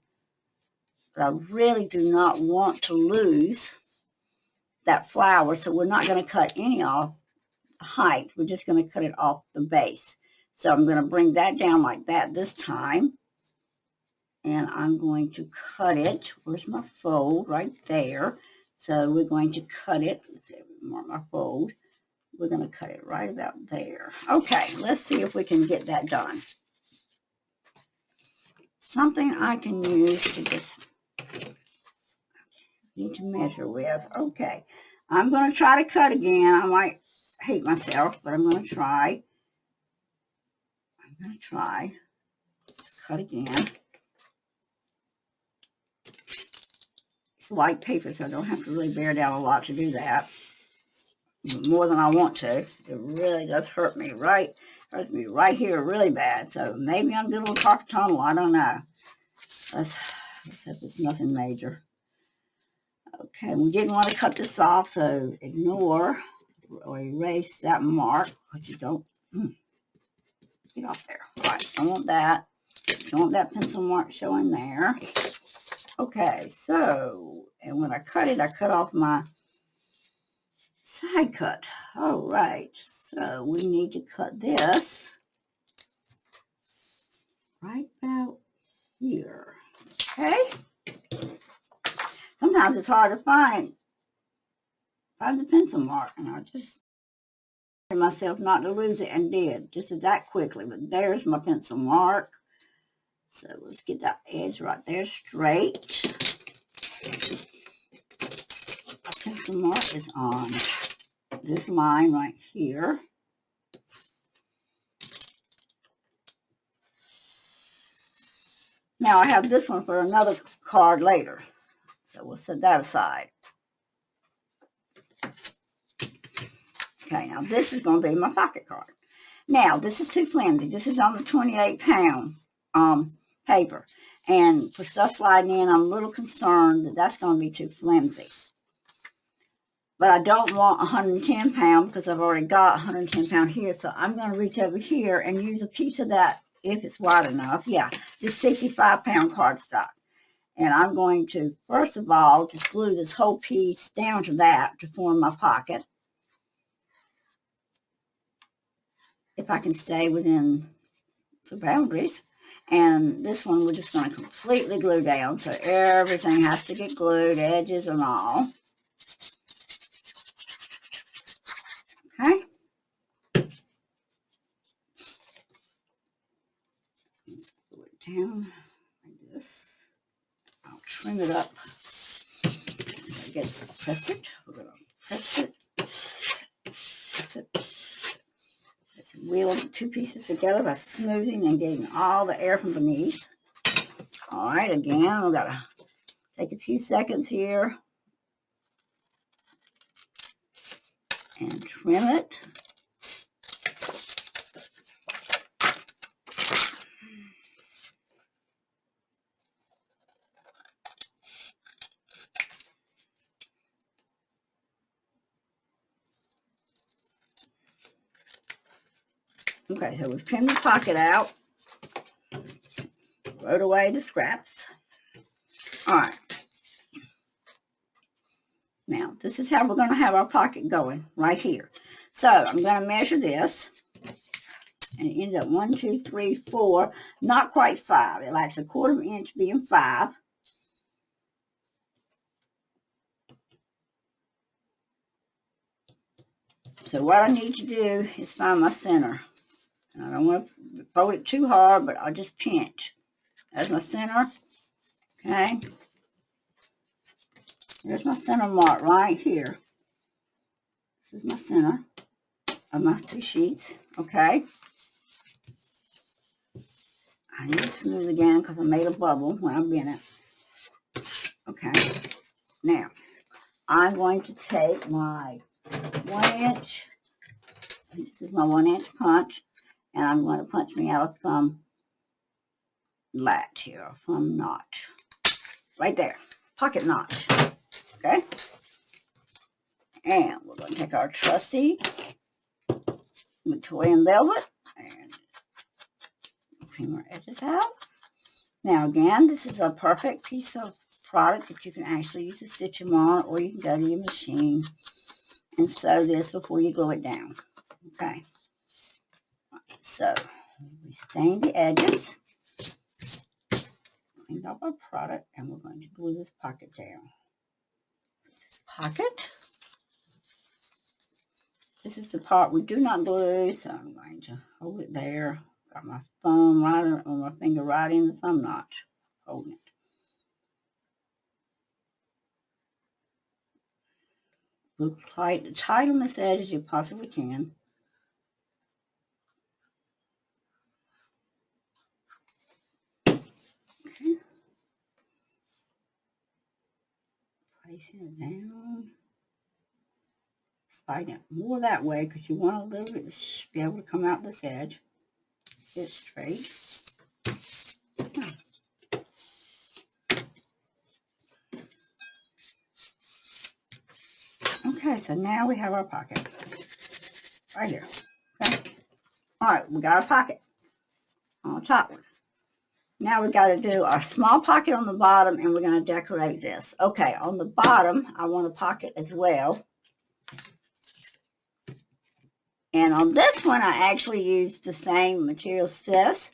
but I really do not want to lose that flower, so we're not going to cut any off height. We're just going to cut it off the base. So I'm going to bring that down like that this time, and I'm going to cut it. Where's my fold? Right there. So we're going to cut it. Let's see, mark my fold. We're going to cut it right about there. Okay, let's see if we can get that done. Something I can use to just need to measure with. Okay, I'm going to try to cut again. I might hate myself, but I'm going to try. Cut again. It's light paper, so I don't have to really bear down a lot to do that. More than I want to. It really does hurt me hurts me right here really bad. So maybe I'm doing a little carpal tunnel. I don't know. Let's hope it's nothing major. Okay, we didn't want to cut this off, so ignore or erase that mark because you don't get off there. All right, don't want that. Don't want that pencil mark showing there. Okay, so, and when I cut off my side cut. All right, so we need to cut this right about here. Okay. Sometimes it's hard to find the pencil mark, and I just myself not to lose it and did just that quickly. But there's my pencil mark. So let's get that edge right there straight. My pencil mark is on this line right here. Now I have this one for another card later, so we'll set that aside. Okay, now this is going to be my pocket card. Now this is too flimsy. This is on the 28-pound paper, and for stuff sliding in, I'm a little concerned that that's going to be too flimsy. But I don't want 110 pound because I've already got 110 pound here. So I'm going to reach over here and use a piece of that if it's wide enough. Yeah, this 65 pound cardstock. And I'm going to, first of all, just glue this whole piece down to that to form my pocket. If I can stay within the boundaries. And this one we're just going to completely glue down. So everything has to get glued, edges and all. Okay. Let's glue it down like this. I'll trim it up. So I get to press it. We're going to press it. Press it. Let's wheel the two pieces together by smoothing and getting all the air from beneath. All right, again, we've got to take a few seconds here and trim it. Okay, so we've trimmed the pocket out, thrown away the scraps. All right. Now, this is how we're going to have our pocket going, right here. So, I'm going to measure this, and it ends up 1, 2, 3, 4, not quite 5. It likes a 1/4 inch being 5. So, what I need to do is find my center. I don't want to fold it too hard, but I'll just pinch. There's my center. Okay. There's my center mark right here. This is my center of my 2 sheets. Okay. I need to smooth again because I made a bubble when I bent it. Okay. Now, I'm going to take my 1-inch, this is my 1-inch punch, and I'm going to punch me out a thumb latch here, a thumb notch. Right there, pocket notch, okay? And we're going to take our trusty Victorian velvet and trim our edges out. Now again, this is a perfect piece of product that you can actually use to stitch them on, or you can go to your machine and sew this before you glue it down. Okay, so we stain the edges, clean up our product, and we're going to glue this pocket down. This pocket, this is the part we do not glue, so I'm going to hold it there. Got my thumb right on my finger right in the thumb notch, holding it. Look tight on this edge as you possibly can. Okay. Placing it down. Slide it more that way because you want a little bit to be able to come out this edge. Get straight. Okay, so now we have our pocket right here. Okay. All right, we got our pocket on the top one. Now we got to do our small pocket on the bottom, and we're going to decorate this. Okay, on the bottom, I want a pocket as well. And on this one, I actually used the same material as this.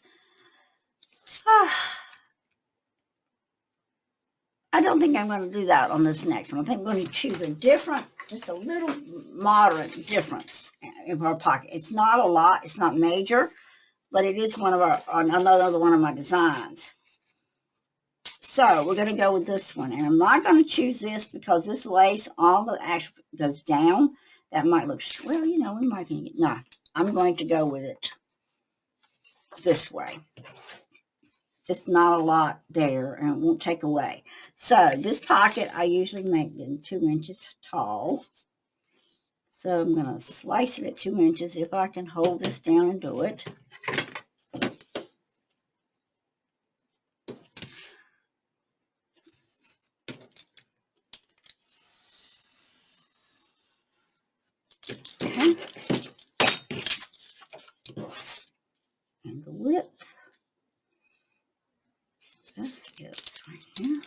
I don't think I'm going to do that on this next one. I think I'm going to choose a different, just a little moderate difference in our pocket. It's not a lot. It's not major, but it is one of our, another one of my designs. So we're going to go with this one. And I'm not going to choose this because this lace, all the actual goes down. That might look, well, you know, we might get, no, I'm going to go with it this way. Just not a lot there, and it won't take away. So this pocket, I usually make them 2 inches tall. So I'm going to slice it at 2 inches if I can hold this down and do it. Okay. And the width. This is right here.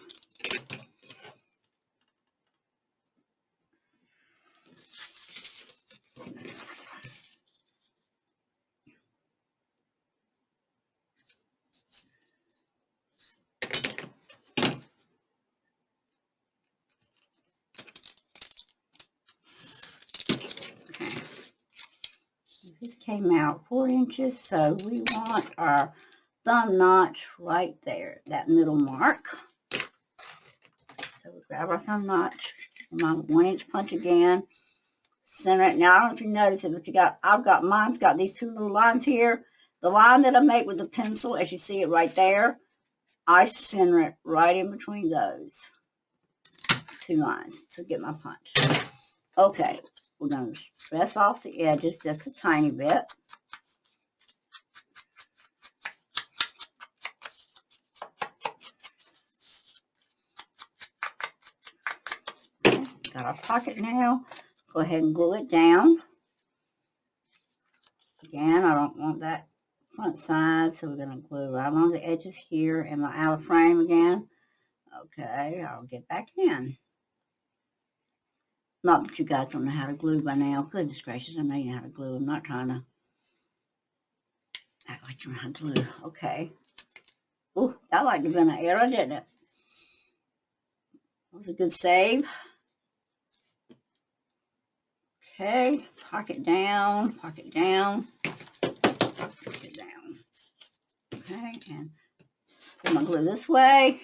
This came out 4 inches, so we want our thumb notch right there, that middle mark. So we grab our thumb notch, my 1-inch punch again, center it. Now I don't know if you notice it, but mine's got these 2 little lines here. The line that I make with the pencil, as you see it right there, I center it right in between those 2 lines to get my punch. Okay. We're going to press off the edges just a tiny bit. Okay, got our pocket now. Go ahead and glue it down. Again, I don't want that front side, so we're going to glue right along the edges here and my outer frame again. Okay, I'll get back in. Not that you guys don't know how to glue by now. Goodness gracious, I know you know how to glue. I'm not trying to act like you know how to glue. Okay. Ooh, that like to have been an error, didn't it? That was a good save. Okay, pocket down, pocket down, pocket down. Okay, and pull my glue this way.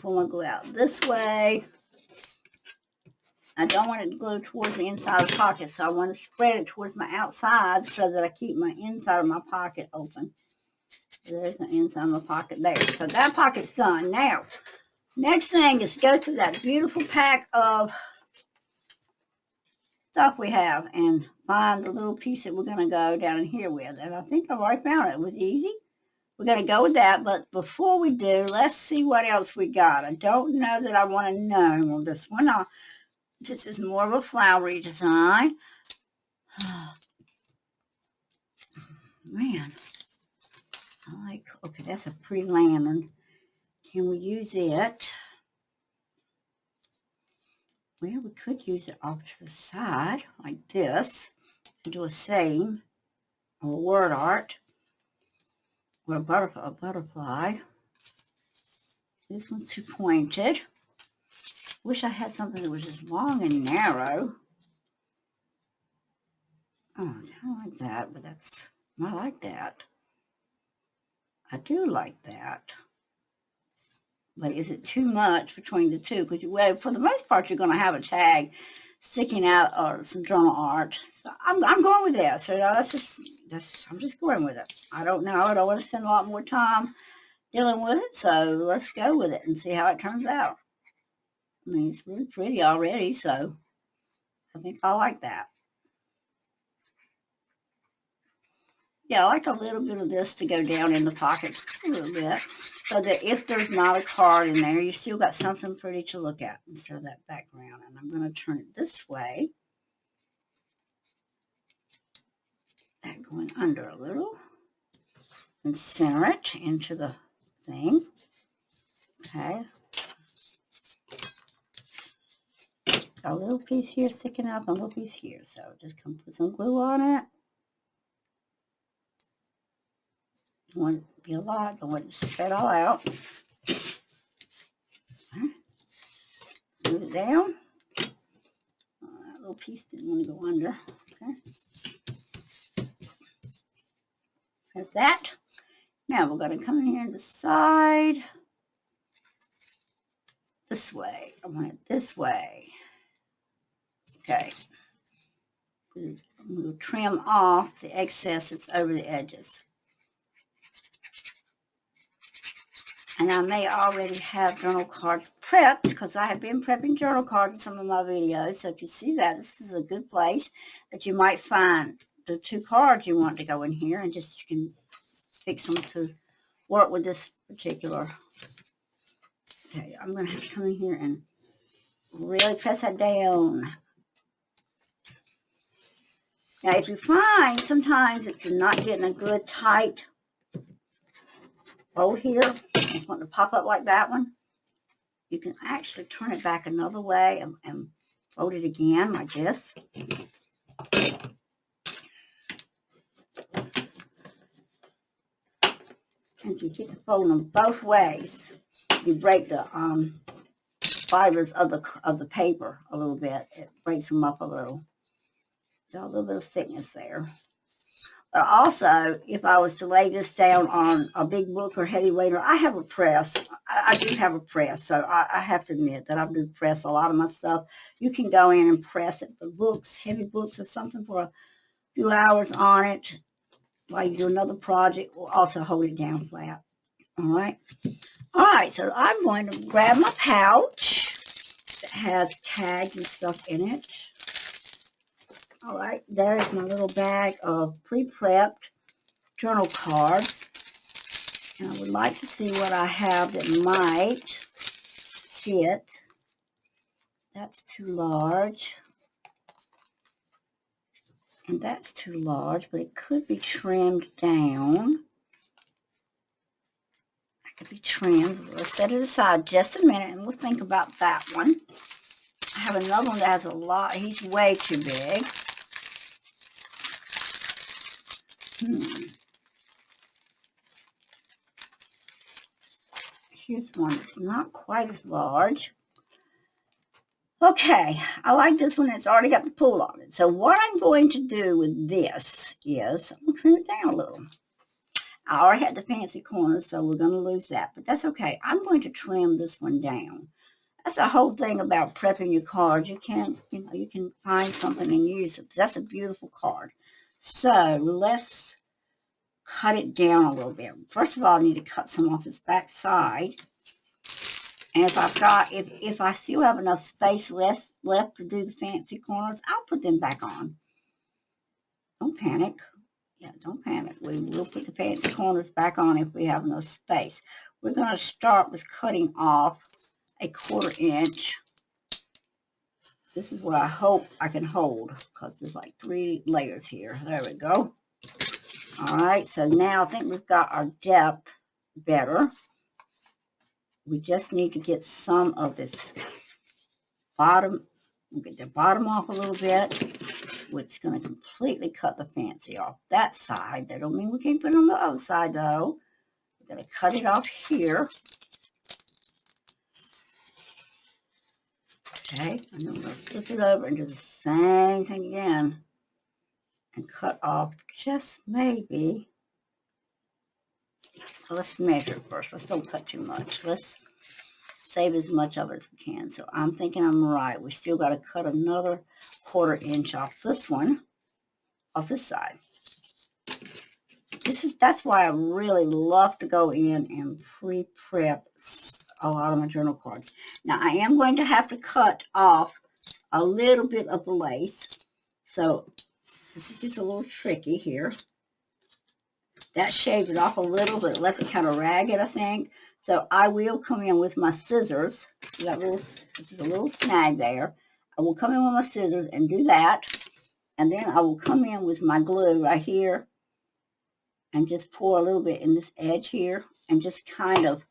Pull my glue out this way. I don't want it to glue towards the inside of the pocket, so I want to spread it towards my outside so that I keep my inside of my pocket open. There's the inside of my pocket there. So that pocket's done. Now, Next thing is go through that beautiful pack of stuff we have and find the little piece that we're going to go down in here with. And I think I've already found it. It was easy. We're going to go with that. But before we do, let's see what else we got. I don't know that I want to know on this one. This is more of a flowery design. Man, I like, okay, that's a pretty lantern. Can we use it? Well, we could use it off to the side like this and do a saying or a word art or a butterfly. This one's too pointed. Wish I had something that was just long and narrow. Oh, I kind of like that, but I like that. I do like that. But is it too much between the two? Because, well, for the most part, you're going to have a tag sticking out or some journal art. So I'm going with this. So I'm just going with it. I don't know. I don't want to spend a lot more time dealing with it. So let's go with it and see how it turns out. I mean, it's really pretty already. So I think I like that. Yeah, I like a little bit of this to go down in the pocket, just a little bit, so that if there's not a card in there, you still got something pretty to look at instead of that background. And I'm going to turn it this way. That going under a little. And center it into the thing. Okay. Got a little piece here sticking out, a little piece here. So just come put some glue on it. Don't want it to be a lot. Don't want it to spread all out. Move it down. That little piece didn't want to go under. Okay. That's that. Now we're going to come in here and decide this way. I want it this way. Okay. I'm going to trim off the excess that's over the edges. And I may already have journal cards prepped because I have been prepping journal cards in some of my videos. So if you see that, this is a good place that you might find the 2 cards you want to go in here, and just you can fix them to work with this particular. Okay, I'm going to have to come in here and really press that down. Now, if you find sometimes if you're not getting a good tight fold here, just want to pop up like that one, you can actually turn it back another way and fold it again like this. And if you get to fold them both ways, you break the fibers of the paper a little bit. It breaks them up a little. Got a little bit of thickness there. But also, if I was to lay this down on a big book or heavyweight, I have a press. I do have a press, so I have to admit that I do press a lot of my stuff. You can go in and press it for books, heavy books or something, for a few hours on it while you do another project, or also hold it down flat. All right. All right, so I'm going to grab my pouch that has tags and stuff in it. All right, there's my little bag of pre-prepped journal cards. And I would like to see what I have that might fit. That's too large. And that's too large, but it could be trimmed down. That could be trimmed. Let's set it aside just a minute and we'll think about that one. I have another one that has a lot. He's way too big. Here's one that's not quite as large. Okay, I like this one. It's already got the pull on it. So what I'm going to do with this is, I'm going to trim it down a little. I already had the fancy corners, so we're going to lose that. But that's okay. I'm going to trim this one down. That's the whole thing about prepping your cards. You can find something and use it. That's a beautiful card. So let's cut it down a little bit. First of all, I need to cut some off its back side. And if I've got, if I still have enough space left to do the fancy corners, I'll put them back on. Don't panic. Yeah, don't panic. We will put the fancy corners back on if we have enough space. We're going to start with cutting off a 1/4 inch. This is what I hope I can hold, because there's like 3 layers here. There we go. All right, so now I think we've got our depth better. We just need to get some of this bottom. We'll get the bottom off a little bit, which is going to completely cut the fancy off that side. That don't mean we can't put it on the other side, though. We're going to cut it off here. Okay, and then we're going to flip it over and do the same thing again. And cut off just maybe. So let's measure it first. Let's don't cut too much. Let's save as much of it as we can. So I'm thinking I'm right. We still got to cut another 1/4 inch off this one, off this side. That's why I really love to go in and pre-prep a lot of my journal cards. Now I am going to have to cut off a little bit of the lace. So this is just a little tricky here. That shaved it off a little, but it left it kind of ragged, I think. So I will come in with my scissors. This is a little snag there. I will come in with my scissors and do that. And then I will come in with my glue right here and just pour a little bit in this edge here and just kind of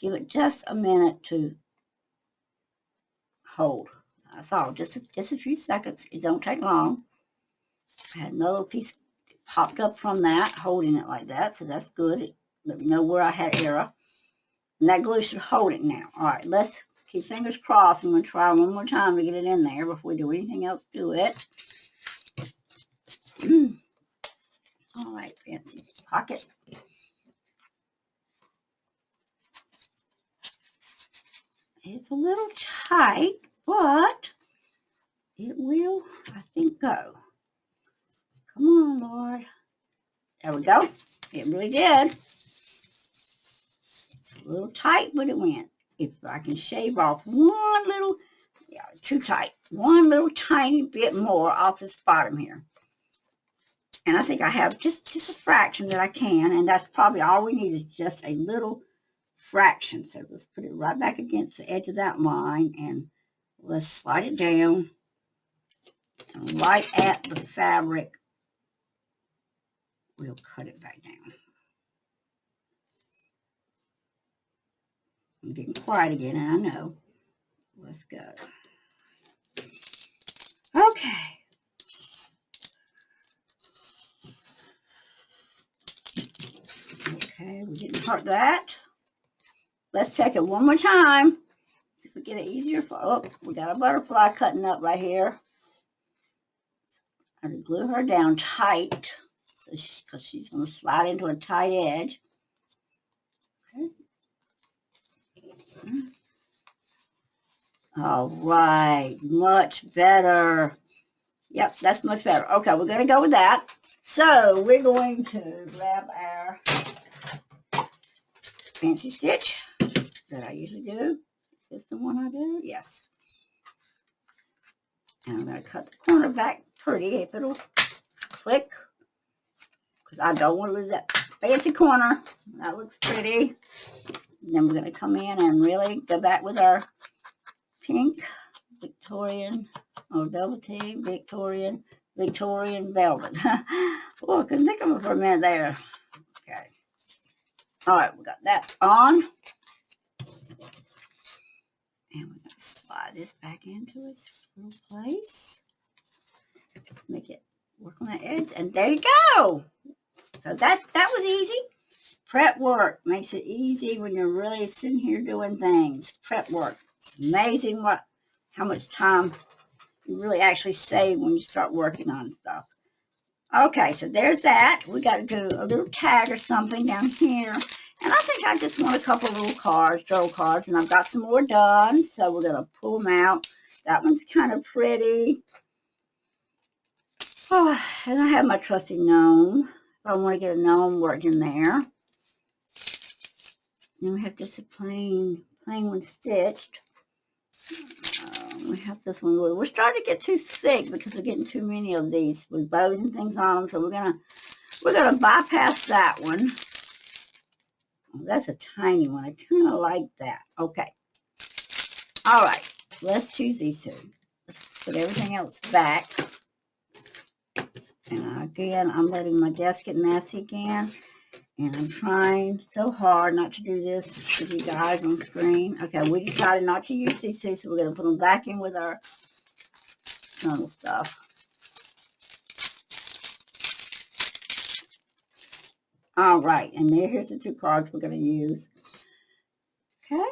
give it just a minute to hold. That's all, just a few seconds. It don't take long. I had another piece popped up from that, holding it like that, so that's good. Let me know where I had error. And that glue should hold it now. All right, let's keep fingers crossed. I'm going to try one more time to get it in there before we do anything else to it. All right, fancy pocket. It's a little tight, but it will, I think, go. Come on, Lord. There we go. It really did. It's a little tight, but it went. If I can shave off one little, yeah, too tight, one little tiny bit more off this bottom here. And I think I have just a fraction that I can, and that's probably all we need is just a little fraction. So let's put it right back against the edge of that line, and let's slide it down. And right at the fabric, we'll cut it back down. I'm getting quiet again, and I know. Let's go. Okay. Okay, we didn't hurt that. Let's check it one more time. See if we get it easier. Oh, we got a butterfly cutting up right here. I glue her down tight, because she's going to slide into a tight edge. Okay. All right, much better. Yep, that's much better. Okay, we're going to go with that. So we're going to grab our fancy stitch that I usually do. Is this the one I do? Yes. And I'm going to cut the corner back pretty if it'll click, because I don't want to lose that fancy corner. That looks pretty. And then we're going to come in and really go back with our pink Victorian, or Velveteen, Victorian velvet. Oh, I couldn't think of it for a minute there. Okay. All right, we got that on. And we're going to slide this back into its little place. Make it work on that edge. And there you go. So that was easy. Prep work makes it easy when you're really sitting here doing things. Prep work. It's amazing how much time you really actually save when you start working on stuff. Okay, so there's that. We got to do a little tag or something down here. And I think I just want a couple little cards, journal cards, and I've got some more done, so we're going to pull them out. That one's kind of pretty. Oh, and I have my trusty gnome. If I want to get a gnome worked in there. Then we have just a plain plain one stitched. We have this one. We're starting to get too thick because we're getting too many of these with bows and things on them. So we're gonna bypass that one. Oh, that's a tiny one. I kind of like that. Okay. All right. Let's choose these two. Let's put everything else back. And again, I'm letting my desk get messy again. And I'm trying so hard not to do this with you guys on screen. Okay, we decided not to use these two, so we're going to put them back in with our journal stuff. All right, and here's the two cards we're going to use. Okay.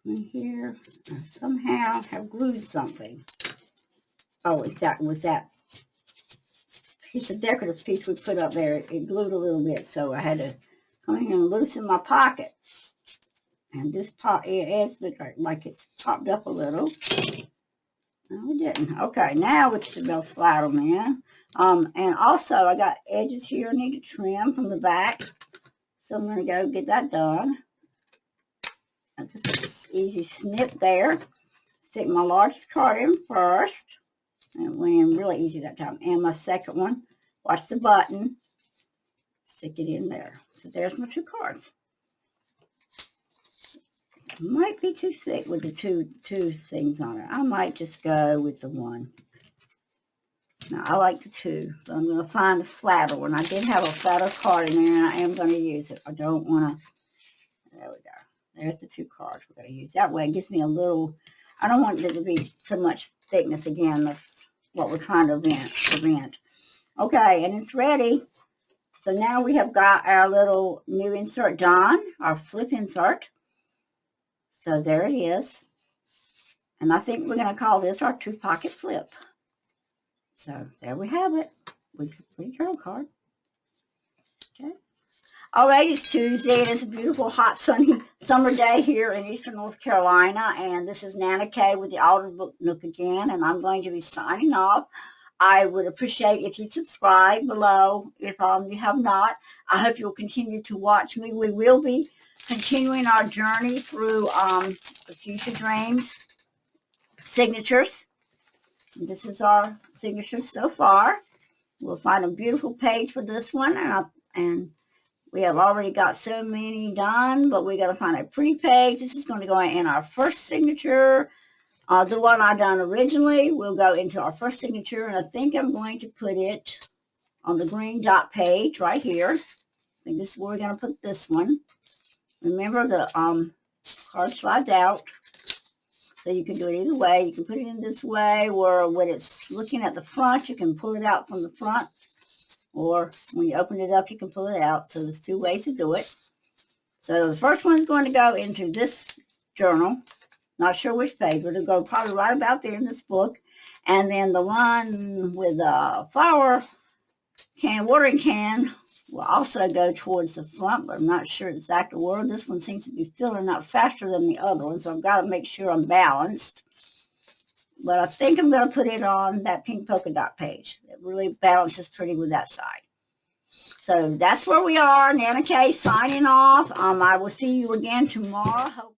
And here, I somehow have glued something. Oh, was that piece of decorative piece we put up there. It glued a little bit, so I had to come in and loosen my pocket. And this edge looks like it's popped up a little. No, it didn't. Okay, now we should go slide them in. And also, I got edges here I need to trim from the back. So I'm going to go get that done. And just an easy snip there. Stick my largest card in first. And it went in really easy that time. And my second one, watch the button. Stick it in there. So there's my two cards. It might be too thick with the two things on it. I might just go with the one. Now, I like the two. So I'm going to find a flatter one. I did have a flatter card in there, and I am going to use it. I don't want to. There we go. There's the two cards we're going to use. That way it gives me a little. I don't want there to be so much thickness again. That's what we're trying to prevent. Okay, and it's ready. So now we have got our little new insert done, our flip insert. So there it is. And I think we're going to call this our two pocket flip. So there we have it with your journal card. Okay. All right, it's Tuesday, and it's a beautiful, hot, sunny summer day here in Eastern North Carolina, and this is NanaKaye with the Audiobook Nook again, and I'm going to be signing off. I would appreciate if you subscribe below if you have not. I hope you'll continue to watch me. We will be continuing our journey through the Fuchsia Dreams signatures. This is our signatures so far. We'll find a beautiful page for this one, and we have already got so many done, but we got to find a pretty page. This is going to go in our first signature. The one I done originally will go into our first signature, and I think I'm going to put it on the green dot page right here. I think this is where we're going to put this one. Remember, the card slides out, so you can do it either way. You can put it in this way, or when it's looking at the front, you can pull it out from the front. Or when you open it up, you can pull it out. So there's two ways to do it. So the first one is going to go into this journal. Not sure which page, but it'll go probably right about there in this book. And then the one with a flower can, watering can, will also go towards the front, but I'm not sure exactly where. This one seems to be filling up faster than the other one, so I've got to make sure I'm balanced. But I think I'm going to put it on that pink polka dot page. It really balances pretty with that side. So that's where we are. NanaKaye signing off. I will see you again tomorrow.